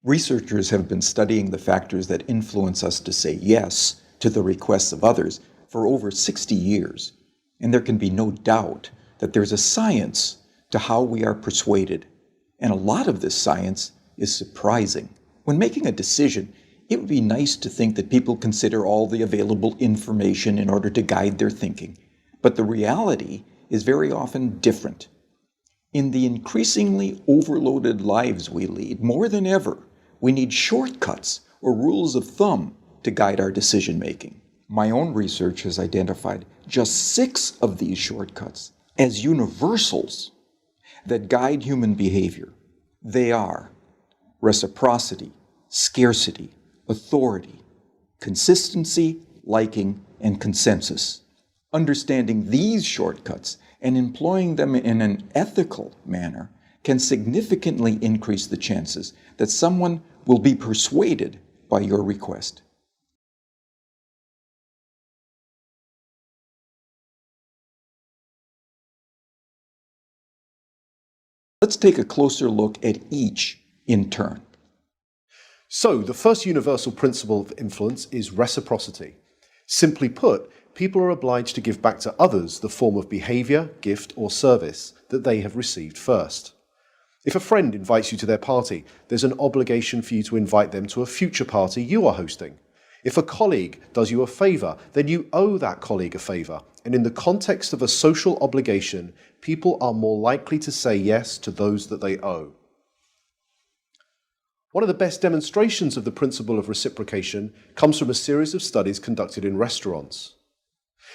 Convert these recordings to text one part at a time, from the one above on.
Researchers have been studying the factors that influence us to say yes to the requests of others for over 60 years, and there can be no doubt that there's a science to how we are persuaded, and a lot of this science is surprising. When making a decision, it would be nice to think that people consider all the available information in order to guide their thinking, but the reality is very often different. In the increasingly overloaded lives we lead, more than ever, we need shortcuts or rules of thumb to guide our decision-making. My own research has identified just 6 of these shortcuts as universals that guide human behavior. They are reciprocity, scarcity, authority, consistency, liking, and consensus. Understanding these shortcuts and employing them in an ethical manner can significantly increase the chances that someone will be persuaded by your request. Let's take a closer look at each in turn. So, the first universal principle of influence is reciprocity. Simply put, people are obliged to give back to others the form of behavior, gift, or service that they have received first. If a friend invites you to their party, there's an obligation for you to invite them to a future party you are hosting. If a colleague does you a favor, then you owe that colleague a favor. And in the context of a social obligation, people are more likely to say yes to those that they owe. One of the best demonstrations of the principle of reciprocation comes from a series of studies conducted in restaurants.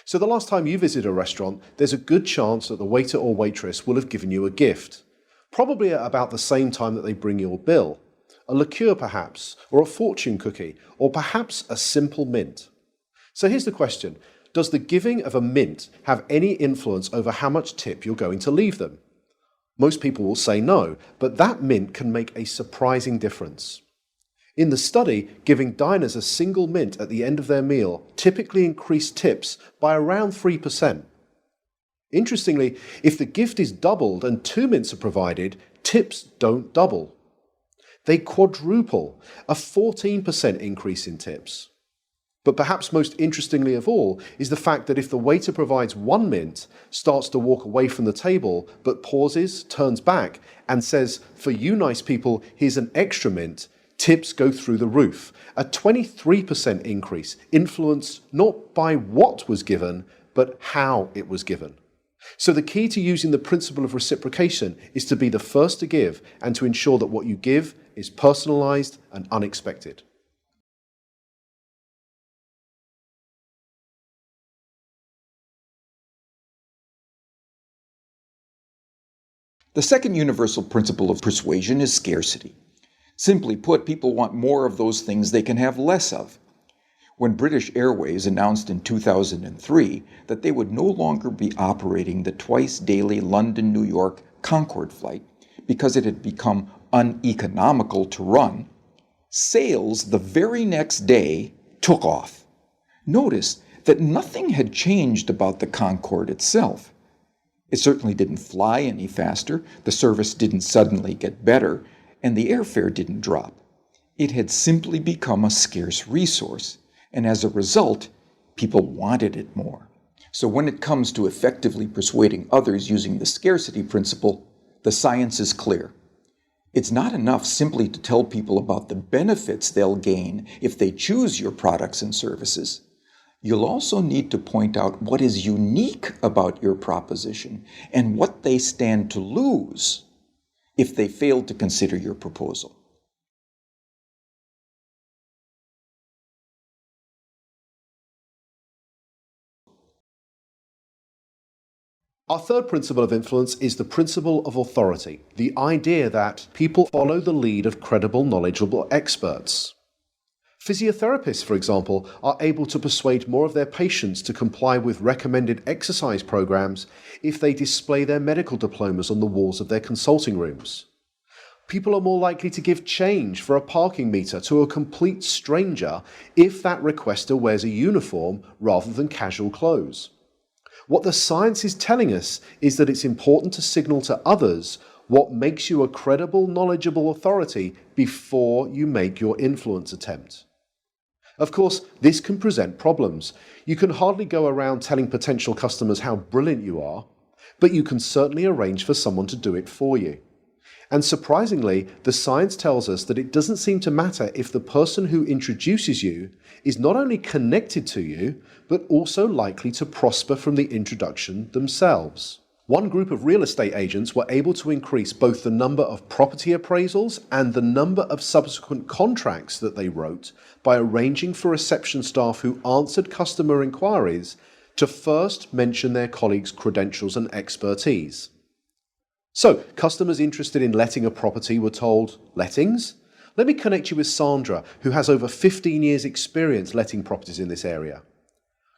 So the last time you visit a restaurant, there's a good chance that the waiter or waitress will have given you a gift, probably at about the same time that they bring your bill. A liqueur perhaps, or a fortune cookie, or perhaps a simple mint. So here's the question. Does the giving of a mint have any influence over how much tip you're going to leave them? Most people will say no, but that mint can make a surprising difference. In the study, giving diners a single mint at the end of their meal typically increased tips by around 3%. Interestingly, if the gift is doubled and 2 mints are provided, tips don't double. They quadruple, a 14% increase in tips. But perhaps most interestingly of all is the fact that if the waiter provides 1 mint, starts to walk away from the table, but pauses, turns back, and says, "For you nice people, here's an extra mint," tips go through the roof. A 23% increase, influenced not by what was given, but how it was given. So the key to using the principle of reciprocation is to be the first to give and to ensure that what you give is personalized and unexpected. The second universal principle of persuasion is scarcity. Simply put, people want more of those things they can have less of. When British Airways announced in 2003 that they would no longer be operating the twice-daily London-New York Concorde flight because it had become uneconomical to run, sales the very next day took off. Notice that nothing had changed about the Concorde itself. It certainly didn't fly any faster, the service didn't suddenly get better, and the airfare didn't drop. It had simply become a scarce resource, and as a result, people wanted it more. So when it comes to effectively persuading others using the scarcity principle, the science is clear. It's not enough simply to tell people about the benefits they'll gain if they choose your products and services. You'll also need to point out what is unique about your proposition and what they stand to lose if they fail to consider your proposal. Our third principle of influence is the principle of authority, the idea that people follow the lead of credible, knowledgeable experts. Physiotherapists, for example, are able to persuade more of their patients to comply with recommended exercise programs if they display their medical diplomas on the walls of their consulting rooms. People are more likely to give change for a parking meter to a complete stranger if that requester wears a uniform rather than casual clothes. What the science is telling us is that it's important to signal to others What makes you a credible, knowledgeable authority before you make your influence attempt? Of course, this can present problems. You can hardly go around telling potential customers how brilliant you are, but you can certainly arrange for someone to do it for you. And surprisingly, the science tells us that it doesn't seem to matter if the person who introduces you is not only connected to you, but also likely to prosper from the introduction themselves. One group of real estate agents were able to increase both the number of property appraisals and the number of subsequent contracts that they wrote by arranging for reception staff who answered customer inquiries to first mention their colleagues' credentials and expertise. So, customers interested in letting a property were told, "Lettings? Let me connect you with Sandra, who has over 15 years' experience letting properties in this area."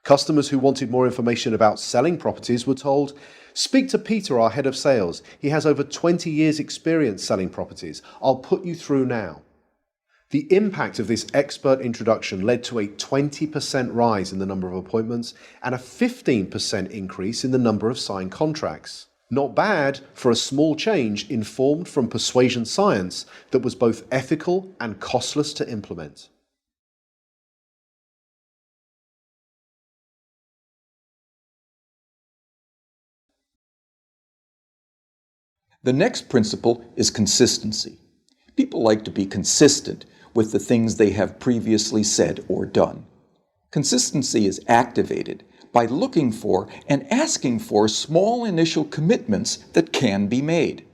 Customers who wanted more information about selling properties were told, "Speak to Peter, our head of sales. He has over 20 years' experience selling properties. I'll put you through now." The impact of this expert introduction led to a 20% rise in the number of appointments and a 15% increase in the number of signed contracts. Not bad for a small change informed from persuasion science that was both ethical and costless to implement. The next principle is consistency. People like to be consistent with the things they have previously said or done. Consistency is activated by looking for and asking for small initial commitments that can be made.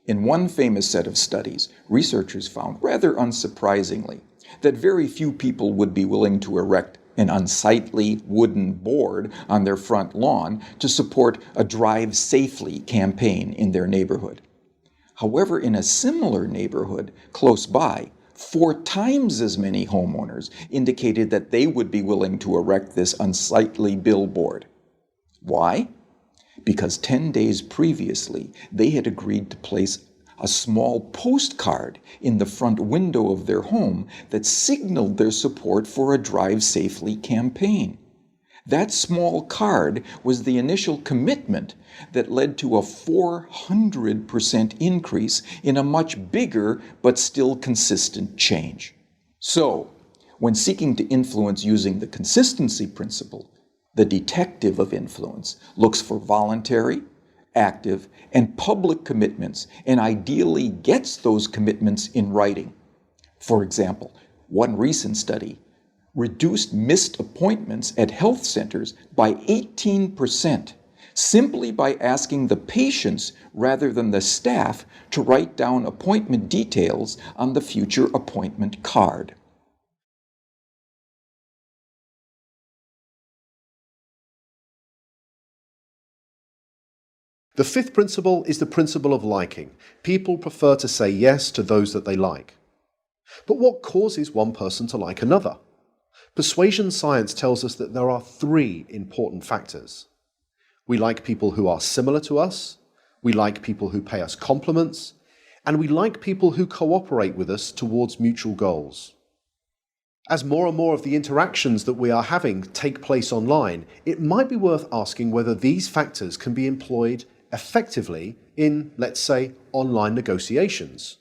In one famous set of studies, researchers found, rather unsurprisingly, that very few people would be willing to erect an unsightly wooden board on their front lawn to support a Drive Safely campaign in their neighborhood. However, in a similar neighborhood close by, 4 times as many homeowners indicated that they would be willing to erect this unsightly billboard. Why? Because 10 days previously, they had agreed to place a small postcard in the front window of their home that signaled their support for a Drive Safely campaign. That small card was the initial commitment that led to a 400% increase in a much bigger but still consistent change. So, when seeking to influence using the consistency principle, the detective of influence looks for voluntary, active, and public commitments, and ideally gets those commitments in writing. For example, one recent study reduced missed appointments at health centers by 18%, simply by asking the patients rather than the staff to write down appointment details on the future appointment card. The fifth principle is the principle of liking. People prefer to say yes to those that they like. But what causes one person to like another? Persuasion science tells us that there are 3 important factors. We like people who are similar to us, we like people who pay us compliments, and we like people who cooperate with us towards mutual goals. As more and more of the interactions that we are having take place online, it might be worth asking whether these factors can be employed effectively in, let's say, online negotiations.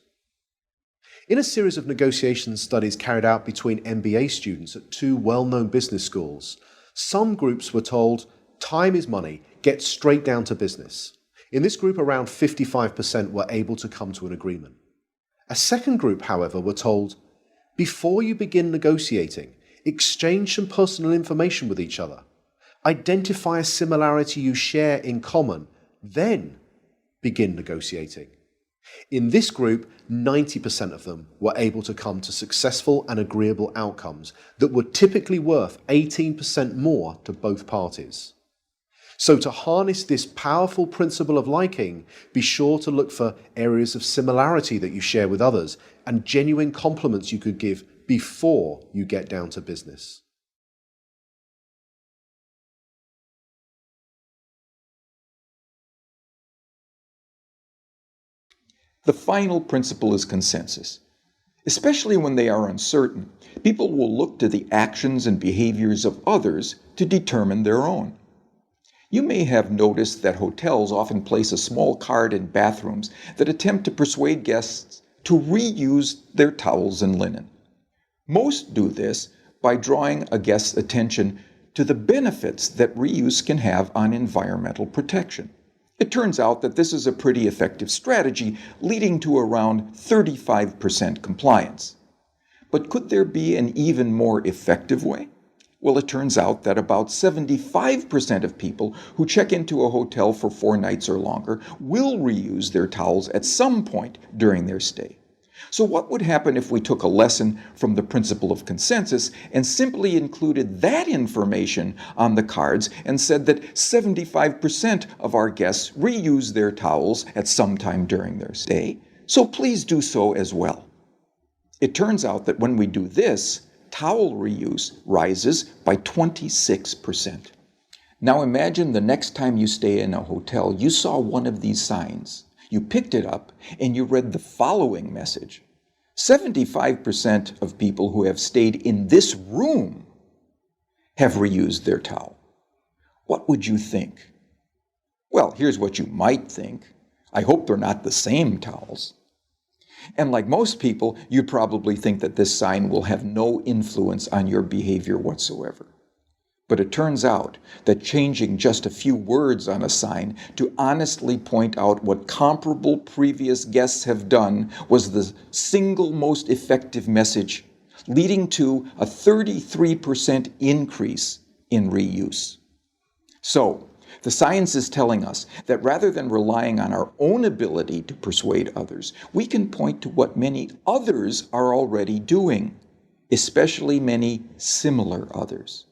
In a series of negotiation studies carried out between MBA students at 2 well-known business schools, some groups were told, "Time is money, get straight down to business." In this group, around 55% were able to come to an agreement. A second group, however, were told, "Before you begin negotiating, exchange some personal information with each other. Identify a similarity you share in common, then begin negotiating." In this group, 90% of them were able to come to successful and agreeable outcomes that were typically worth 18% more to both parties. So to harness this powerful principle of liking, be sure to look for areas of similarity that you share with others and genuine compliments you could give before you get down to business. The final principle is consensus. Especially when they are uncertain, people will look to the actions and behaviors of others to determine their own. You may have noticed that hotels often place a small card in bathrooms that attempt to persuade guests to reuse their towels and linen. Most do this by drawing a guest's attention to the benefits that reuse can have on environmental protection. It turns out that this is a pretty effective strategy, leading to around 35% compliance. But could there be an even more effective way? Well, it turns out that about 75% of people who check into a hotel for 4 nights or longer will reuse their towels at some point during their stay. So what would happen if we took a lesson from the principle of consensus and simply included that information on the cards and said that 75% of our guests reuse their towels at some time during their stay, so please do so as well. It turns out that when we do this, towel reuse rises by 26%. Now imagine the next time you stay in a hotel, you saw one of these signs. You picked it up and you read the following message. 75% of people who have stayed in this room have reused their towel. What would you think? Well, here's what you might think. I hope they're not the same towels. And like most people, you'd probably think that this sign will have no influence on your behavior whatsoever. But it turns out that changing just a few words on a sign to honestly point out what comparable previous guests have done was the single most effective message, leading to a 33% increase in reuse. So, the science is telling us that rather than relying on our own ability to persuade others, we can point to what many others are already doing, especially many similar others.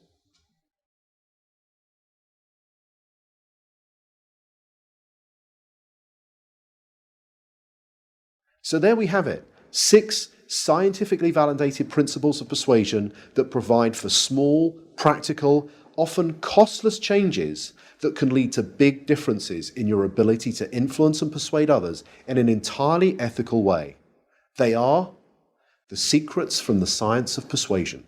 So there we have it, 6 scientifically validated principles of persuasion that provide for small, practical, often costless changes that can lead to big differences in your ability to influence and persuade others in an entirely ethical way. They are the secrets from the science of persuasion.